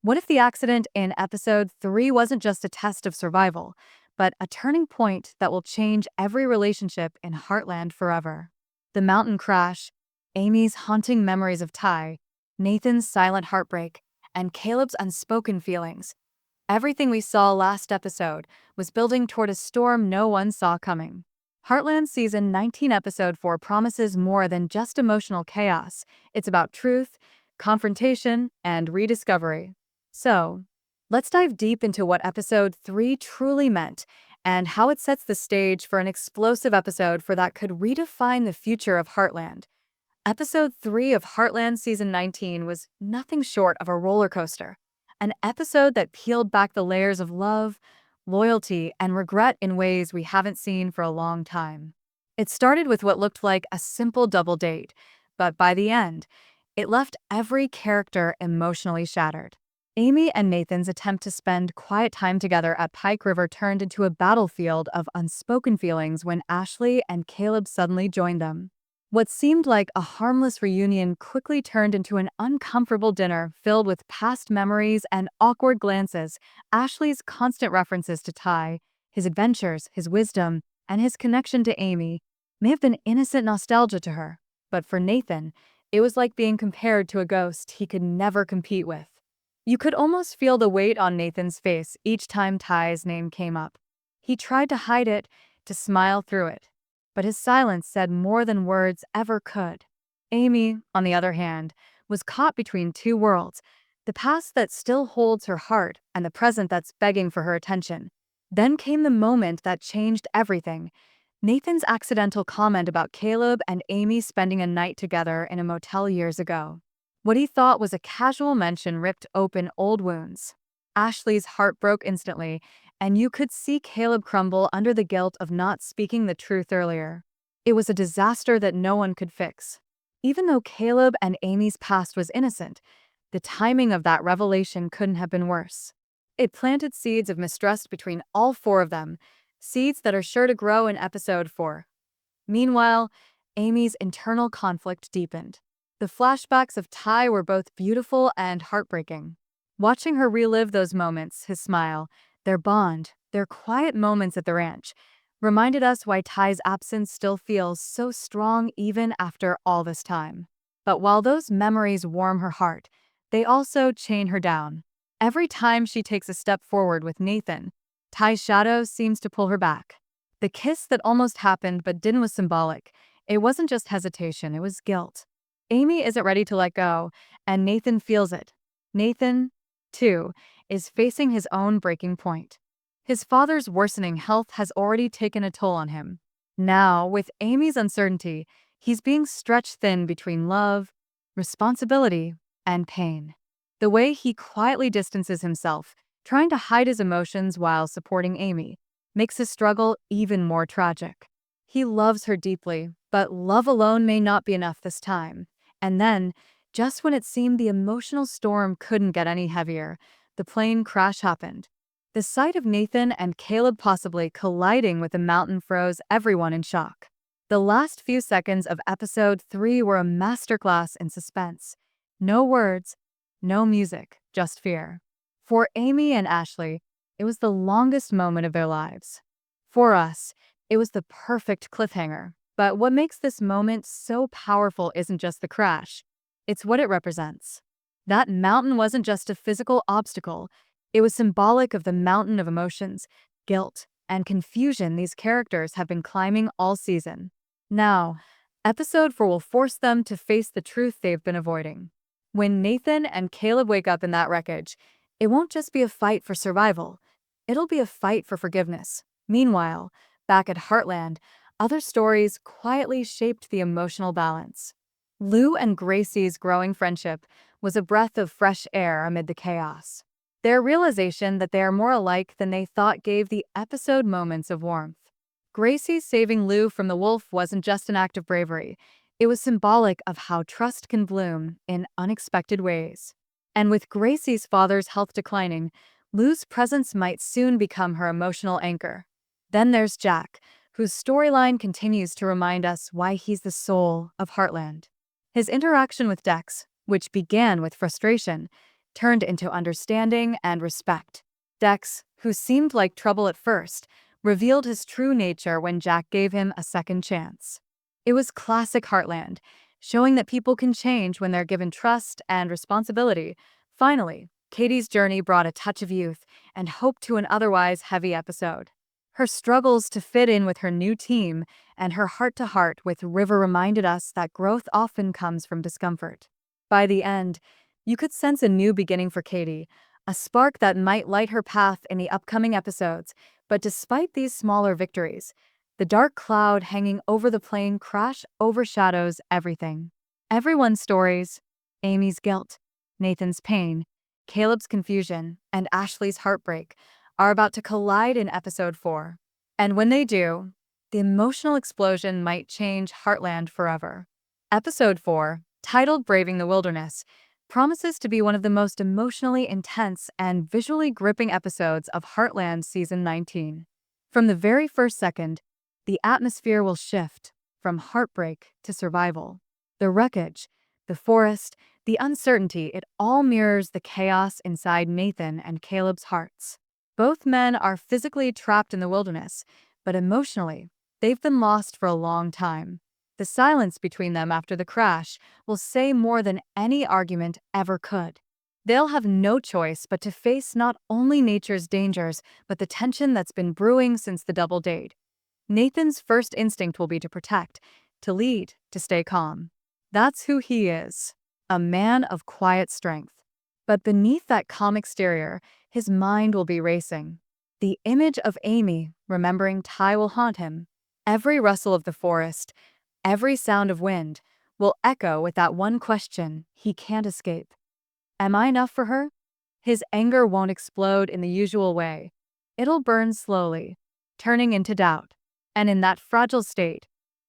What if the accident in episode 3 wasn't just a test of survival, but a turning point that will change every relationship in Heartland forever? The mountain crash, Amy's haunting memories of Ty, Nathan's silent heartbreak, and Caleb's unspoken feelings. Everything we saw last episode was building toward a storm no one saw coming. Heartland Season 19 Episode 4 promises more than just emotional chaos. It's about truth, confrontation, and rediscovery. So, let's dive deep into what Episode 3 truly meant and how it sets the stage for an explosive episode that could redefine the future of Heartland. Episode 3 of Heartland Season 19 was nothing short of a roller coaster, an episode that peeled back the layers of love, loyalty, and regret in ways we haven't seen for a long time. It started with what looked like a simple double date, but by the end, it left every character emotionally shattered. Amy and Nathan's attempt to spend quiet time together at Pike River turned into a battlefield of unspoken feelings when Ashley and Caleb suddenly joined them. What seemed like a harmless reunion quickly turned into an uncomfortable dinner filled with past memories and awkward glances. Ashley's constant references to Ty, his adventures, his wisdom, and his connection to Amy may have been innocent nostalgia to her, but for Nathan, it was like being compared to a ghost he could never compete with. You could almost feel the weight on Nathan's face each time Ty's name came up. He tried to hide it, to smile through it, but his silence said more than words ever could. Amy, on the other hand, was caught between two worlds, the past that still holds her heart and the present that's begging for her attention. Then came the moment that changed everything. Nathan's accidental comment about Caleb and Amy spending a night together in a motel years ago. What he thought was a casual mention ripped open old wounds. Ashley's heart broke instantly, and you could see Caleb crumble under the guilt of not speaking the truth earlier. It was a disaster that no one could fix. Even though Caleb and Amy's past was innocent, the timing of that revelation couldn't have been worse. It planted seeds of mistrust between all four of them, seeds that are sure to grow in episode 4. Meanwhile, Amy's internal conflict deepened. The flashbacks of Ty were both beautiful and heartbreaking. Watching her relive those moments, his smile, their bond, their quiet moments at the ranch, reminded us why Ty's absence still feels so strong even after all this time. But while those memories warm her heart, they also chain her down. Every time she takes a step forward with Nathan, Ty's shadow seems to pull her back. The kiss that almost happened but didn't was symbolic. It wasn't just hesitation, it was guilt. Amy isn't ready to let go, and Nathan feels it. Nathan, too, is facing his own breaking point. His father's worsening health has already taken a toll on him. Now, with Amy's uncertainty, he's being stretched thin between love, responsibility, and pain. The way he quietly distances himself, trying to hide his emotions while supporting Amy, makes his struggle even more tragic. He loves her deeply, but love alone may not be enough this time. And then, just when it seemed the emotional storm couldn't get any heavier, the plane crash happened. The sight of Nathan and Caleb possibly colliding with the mountain froze everyone in shock. The last few seconds of episode 3 were a masterclass in suspense. No words, no music, just fear. For Amy and Ashley, it was the longest moment of their lives. For us, it was the perfect cliffhanger. But what makes this moment so powerful isn't just the crash, it's what it represents. That mountain wasn't just a physical obstacle, it was symbolic of the mountain of emotions, guilt, and confusion these characters have been climbing all season. Now, episode 4 will force them to face the truth they've been avoiding. When Nathan and Caleb wake up in that wreckage, it won't just be a fight for survival, it'll be a fight for forgiveness. Meanwhile, back at Heartland, other stories quietly shaped the emotional balance. Lou and Gracie's growing friendship was a breath of fresh air amid the chaos. Their realization that they are more alike than they thought gave the episode moments of warmth. Gracie saving Lou from the wolf wasn't just an act of bravery, it was symbolic of how trust can bloom in unexpected ways. And with Gracie's father's health declining, Lou's presence might soon become her emotional anchor. Then there's Jack, whose storyline continues to remind us why he's the soul of Heartland. His interaction with Dex, which began with frustration, turned into understanding and respect. Dex, who seemed like trouble at first, revealed his true nature when Jack gave him a second chance. It was classic Heartland, showing that people can change when they're given trust and responsibility. Finally, Katie's journey brought a touch of youth and hope to an otherwise heavy episode. Her struggles to fit in with her new team and her heart-to-heart with River reminded us that growth often comes from discomfort. By the end, you could sense a new beginning for Katie, a spark that might light her path in the upcoming episodes. But despite these smaller victories, the dark cloud hanging over the plane crash overshadows everything. Everyone's stories, Amy's guilt, Nathan's pain, Caleb's confusion, and Ashley's heartbreak, are about to collide in episode 4. And when they do, the emotional explosion might change Heartland forever. Episode 4, titled Braving the Wilderness, promises to be one of the most emotionally intense and visually gripping episodes of Heartland Season 19. From the very first second, the atmosphere will shift from heartbreak to survival. The wreckage, the forest, the uncertainty, it all mirrors the chaos inside Nathan and Caleb's hearts. Both men are physically trapped in the wilderness, but emotionally, they've been lost for a long time. The silence between them after the crash will say more than any argument ever could. They'll have no choice but to face not only nature's dangers, but the tension that's been brewing since the double date. Nathan's first instinct will be to protect, to lead, to stay calm. That's who he is, a man of quiet strength. But beneath that calm exterior, his mind will be racing. The image of Amy, remembering Ty, will haunt him. Every rustle of the forest, every sound of wind, will echo with that one question he can't escape. Am I enough for her? His anger won't explode in the usual way. It'll burn slowly, turning into doubt. And in that fragile state,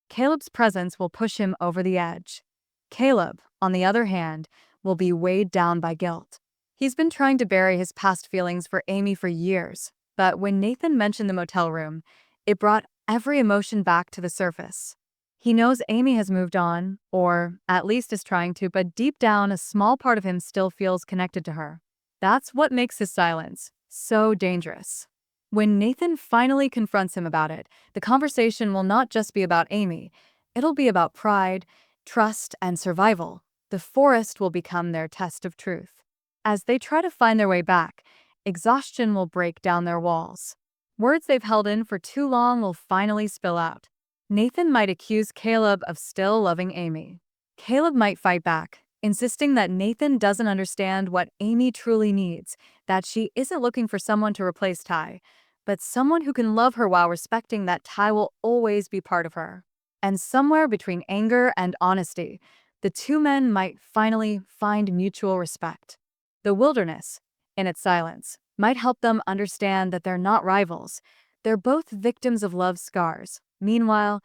Caleb's presence will push him over the edge. Caleb, on the other hand, will be weighed down by guilt. He's been trying to bury his past feelings for Amy for years, but when Nathan mentioned the motel room, it brought every emotion back to the surface. He knows Amy has moved on, or at least is trying to, but deep down, a small part of him still feels connected to her. That's what makes his silence so dangerous. When Nathan finally confronts him about it, the conversation will not just be about Amy. It'll be about pride, trust, and survival. The forest will become their test of truth. As they try to find their way back, exhaustion will break down their walls. Words they've held in for too long will finally spill out. Nathan might accuse Caleb of still loving Amy. Caleb might fight back, insisting that Nathan doesn't understand what Amy truly needs, that she isn't looking for someone to replace Ty, but someone who can love her while respecting that Ty will always be part of her. And somewhere between anger and honesty, the two men might finally find mutual respect. The wilderness, in its silence, might help them understand that they're not rivals. They're both victims of love's scars. Meanwhile,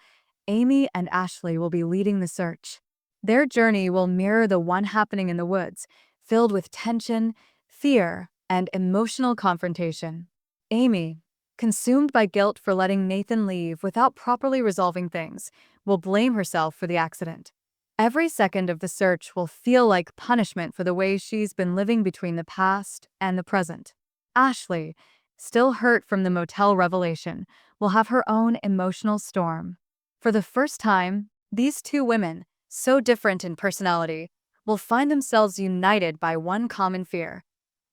Amy and Ashley will be leading the search. Their journey will mirror the one happening in the woods, filled with tension, fear, and emotional confrontation. Amy, consumed by guilt for letting Nathan leave without properly resolving things, will blame herself for the accident. Every second of the search will feel like punishment for the way she's been living between the past and the present. Ashley, still hurt from the motel revelation, will have her own emotional storm. For the first time, these two women, so different in personality, will find themselves united by one common fear: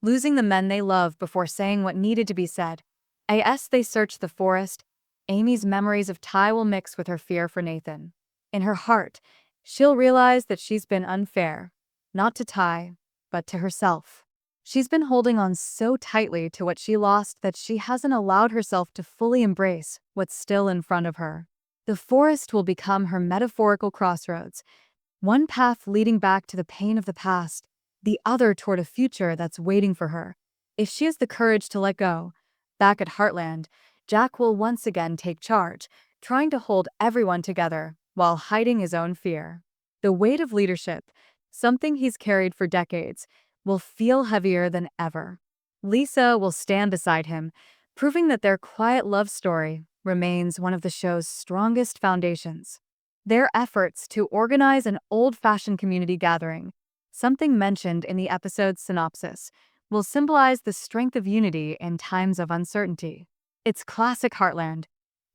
losing the men they love before saying what needed to be said. As they search the forest, Amy's memories of Ty will mix with her fear for Nathan. In her heart, she'll realize that she's been unfair, not to Ty, but to herself. She's been holding on so tightly to what she lost that she hasn't allowed herself to fully embrace what's still in front of her. The forest will become her metaphorical crossroads, one path leading back to the pain of the past, the other toward a future that's waiting for her. If she has the courage to let go, back at Heartland, Jack will once again take charge, trying to hold everyone together while hiding his own fear. The weight of leadership, something he's carried for decades, will feel heavier than ever. Lisa will stand beside him, proving that their quiet love story remains one of the show's strongest foundations. Their efforts to organize an old-fashioned community gathering, something mentioned in the episode's synopsis, will symbolize the strength of unity in times of uncertainty. It's classic Heartland,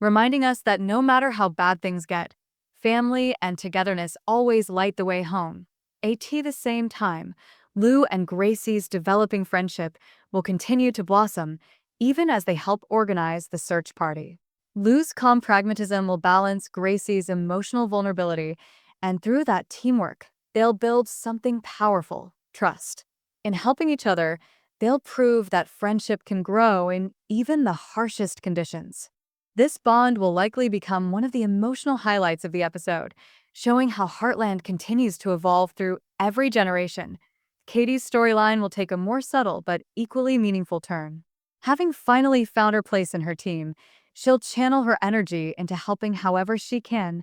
reminding us that no matter how bad things get, family and togetherness always light the way home. At the same time, Lou and Gracie's developing friendship will continue to blossom even as they help organize the search party. Lou's calm pragmatism will balance Gracie's emotional vulnerability, and through that teamwork, they'll build something powerful: trust. In helping each other, they'll prove that friendship can grow in even the harshest conditions. This bond will likely become one of the emotional highlights of the episode, showing how Heartland continues to evolve through every generation. Katie's storyline will take a more subtle but equally meaningful turn. Having finally found her place in her team, she'll channel her energy into helping however she can,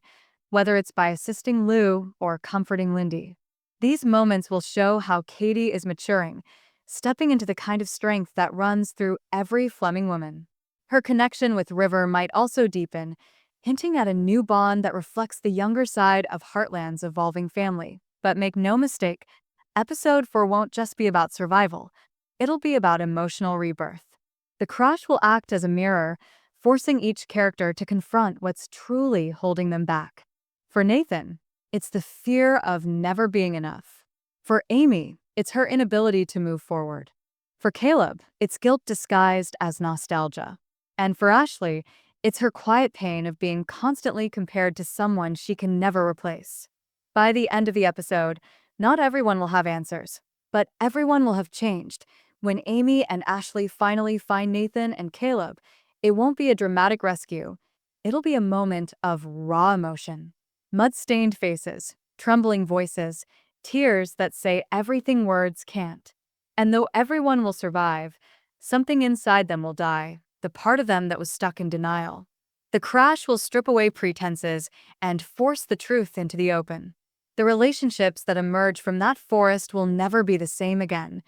whether it's by assisting Lou or comforting Lindy. These moments will show how Katie is maturing, stepping into the kind of strength that runs through every Fleming woman. Her connection with River might also deepen, hinting at a new bond that reflects the younger side of Heartland's evolving family. But make no mistake, episode 4 won't just be about survival. It'll be about emotional rebirth. The crash will act as a mirror, forcing each character to confront what's truly holding them back. For Nathan, it's the fear of never being enough. For Amy, it's her inability to move forward. For Caleb, it's guilt disguised as nostalgia. And for Ashley, it's her quiet pain of being constantly compared to someone she can never replace. By the end of the episode, not everyone will have answers, but everyone will have changed. When Amy and Ashley finally find Nathan and Caleb, it won't be a dramatic rescue. It'll be a moment of raw emotion. Mud-stained faces, trembling voices, tears that say everything words can't. And though everyone will survive, something inside them will die, the part of them that was stuck in denial. The crash will strip away pretenses and force the truth into the open. The relationships that emerge from that forest will never be the same again.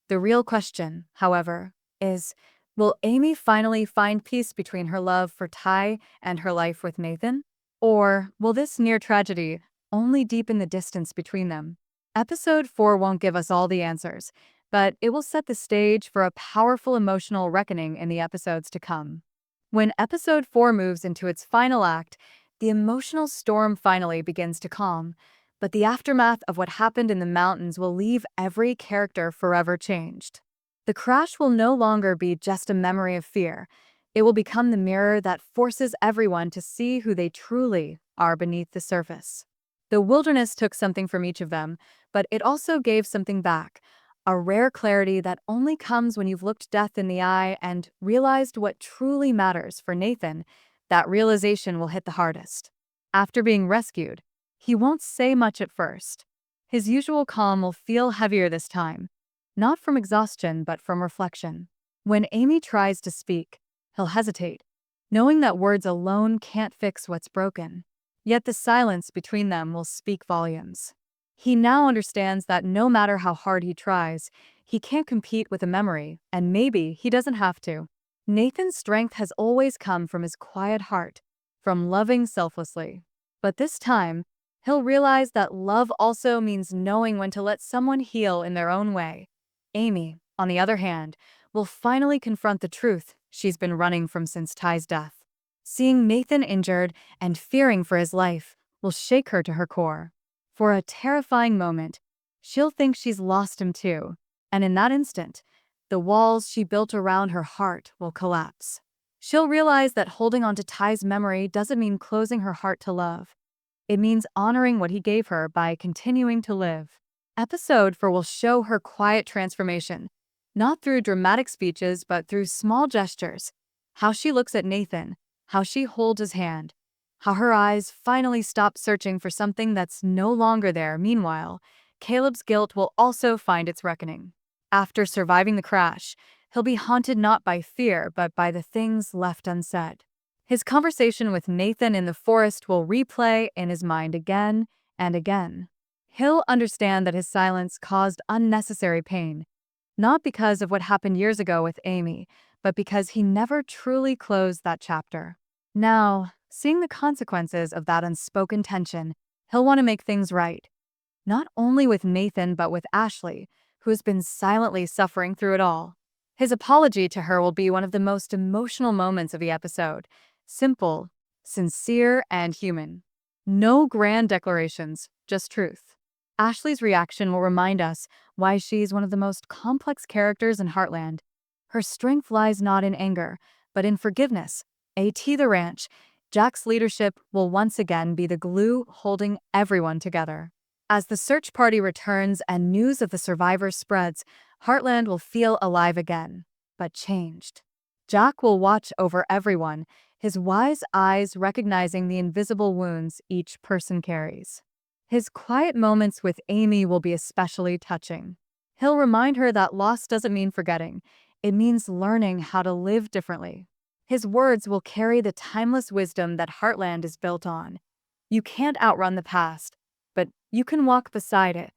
The real question, however, is, will Amy finally find peace between her love for Ty and her life with Nathan? Or will this near tragedy only deepen the distance between them? Episode 4 won't give us all the answers, but it will set the stage for a powerful emotional reckoning in the episodes to come. When episode 4 moves into its final act, the emotional storm finally begins to calm, but the aftermath of what happened in the mountains will leave every character forever changed. The crash will no longer be just a memory of fear. It will become the mirror that forces everyone to see who they truly are beneath the surface. The wilderness took something from each of them, but it also gave something back, a rare clarity that only comes when you've looked death in the eye and realized what truly matters. For Nathan, that realization will hit the hardest. After being rescued, he won't say much at first. His usual calm will feel heavier this time, not from exhaustion but from reflection. When Amy tries to speak, he'll hesitate, knowing that words alone can't fix what's broken. Yet the silence between them will speak volumes. He now understands that no matter how hard he tries, he can't compete with a memory, and maybe he doesn't have to. Nathan's strength has always come from his quiet heart, from loving selflessly. But this time, he'll realize that love also means knowing when to let someone heal in their own way. Amy, on the other hand, will finally confront the truth she's been running from since Ty's death. Seeing Nathan injured and fearing for his life will shake her to her core. For a terrifying moment, she'll think she's lost him too, and in that instant, the walls she built around her heart will collapse. She'll realize that holding on to Ty's memory doesn't mean closing her heart to love. It means honoring what he gave her by continuing to live. Episode 4 will show her quiet transformation, not through dramatic speeches but through small gestures. How she looks at Nathan, how she holds his hand, how her eyes finally stop searching for something that's no longer there. Meanwhile, Caleb's guilt will also find its reckoning. After surviving the crash, he'll be haunted not by fear but by the things left unsaid. His conversation with Nathan in the forest will replay in his mind again and again. He'll understand that his silence caused unnecessary pain, not because of what happened years ago with Amy, but because he never truly closed that chapter. Now, seeing the consequences of that unspoken tension, he'll want to make things right. not only with Nathan but with Ashley, who has been silently suffering through it all. His apology to her will be one of the most emotional moments of the episode. Simple, sincere, and human. No grand declarations, just truth. Ashley's reaction will remind us why she's one of the most complex characters in Heartland. Her strength lies not in anger, but in forgiveness. A.T. the ranch, Jack's leadership will once again be the glue holding everyone together. As the search party returns and news of the survivors spreads, Heartland will feel alive again, but changed. Jack will watch over everyone, his wise eyes recognizing the invisible wounds each person carries. His quiet moments with Amy will be especially touching. He'll remind her that loss doesn't mean forgetting, it means learning how to live differently. His words will carry the timeless wisdom that Heartland is built on. You can't outrun the past, but you can walk beside it.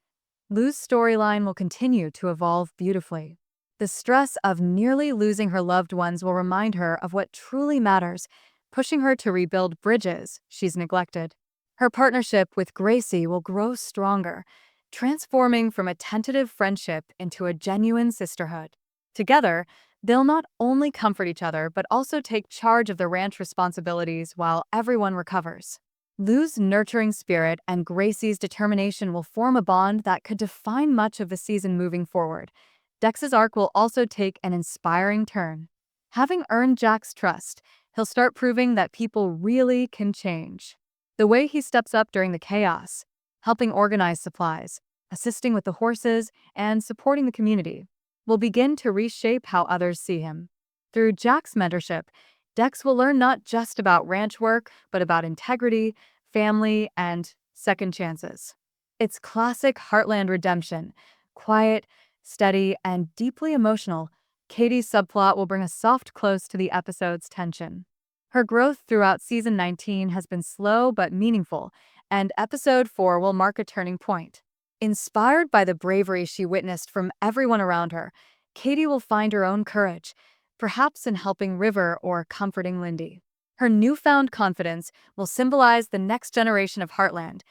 Lou's storyline will continue to evolve beautifully. The stress of nearly losing her loved ones will remind her of what truly matters, pushing her to rebuild bridges she's neglected. Her partnership with Gracie will grow stronger, transforming from a tentative friendship into a genuine sisterhood. Together, they'll not only comfort each other but also take charge of the ranch responsibilities while everyone recovers. Lou's nurturing spirit and Gracie's determination will form a bond that could define much of the season moving forward. Dex's arc will also take an inspiring turn. Having earned Jack's trust, he'll start proving that people really can change. The way he steps up during the chaos, helping organize supplies, assisting with the horses, and supporting the community, will begin to reshape how others see him. Through Jack's mentorship, Dex will learn not just about ranch work, but about integrity, family, and second chances. It's classic Heartland redemption, quiet, steady, and deeply emotional. Katie's subplot will bring a soft close to the episode's tension. Her growth throughout season 19 has been slow but meaningful, and episode 4 will mark a turning point. Inspired by the bravery she witnessed from everyone around her, Katie will find her own courage, perhaps in helping River or comforting Lindy. Her newfound confidence will symbolize the next generation of Heartland,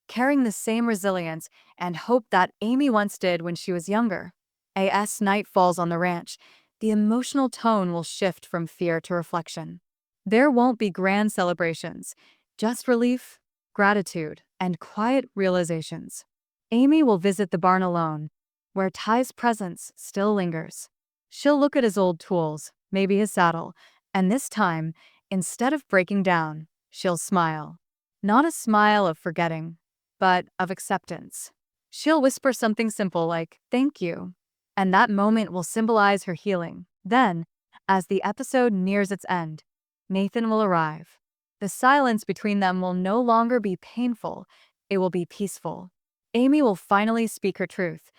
carrying the same resilience and hope that Amy once did when she was younger. As night falls on the ranch, the emotional tone will shift from fear to reflection. There won't be grand celebrations, just relief, gratitude, and quiet realizations. Amy will visit the barn alone, where Ty's presence still lingers. She'll look at his old tools, maybe his saddle, and this time, instead of breaking down, she'll smile. Not a smile of forgetting, but of acceptance. She'll whisper something simple like, "Thank you," and that moment will symbolize her healing. Then, as the episode nears its end, Nathan will arrive. The silence between them will no longer be painful, it will be peaceful. Amy will finally speak her truth,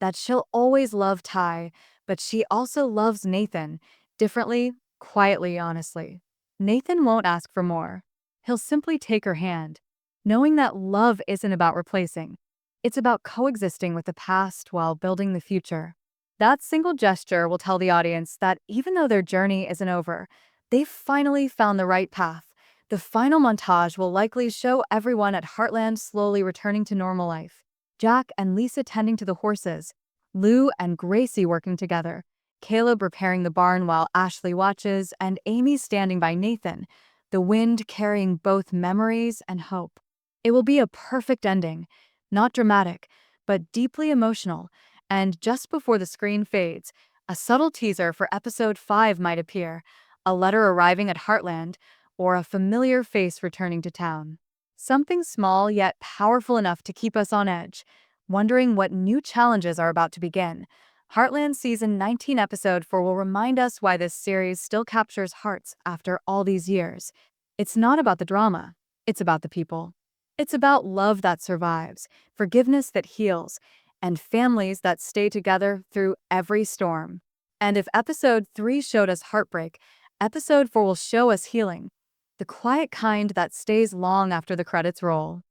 that she'll always love Ty, but she also loves Nathan, differently, quietly, honestly. Nathan won't ask for more. He'll simply take her hand, knowing that love isn't about replacing. It's about coexisting with the past while building the future. That single gesture will tell the audience that even though their journey isn't over, they've finally found the right path. The final montage will likely show everyone at Heartland slowly returning to normal life. Jack and Lisa tending to the horses, Lou and Gracie working together, Caleb repairing the barn while Ashley watches, and Amy standing by Nathan, the wind carrying both memories and hope. It will be a perfect ending, not dramatic, but deeply emotional, and just before the screen fades, a subtle teaser for episode 5 might appear, a letter arriving at Heartland, or a familiar face returning to town. Something small yet powerful enough to keep us on edge, wondering what new challenges are about to begin. Heartland Season 19 Episode 4 will remind us why this series still captures hearts after all these years. It's not about the drama, it's about the people. It's about love that survives, forgiveness that heals, and families that stay together through every storm. And if Episode 3 showed us heartbreak, Episode 4 will show us healing, the quiet kind that stays long after the credits roll.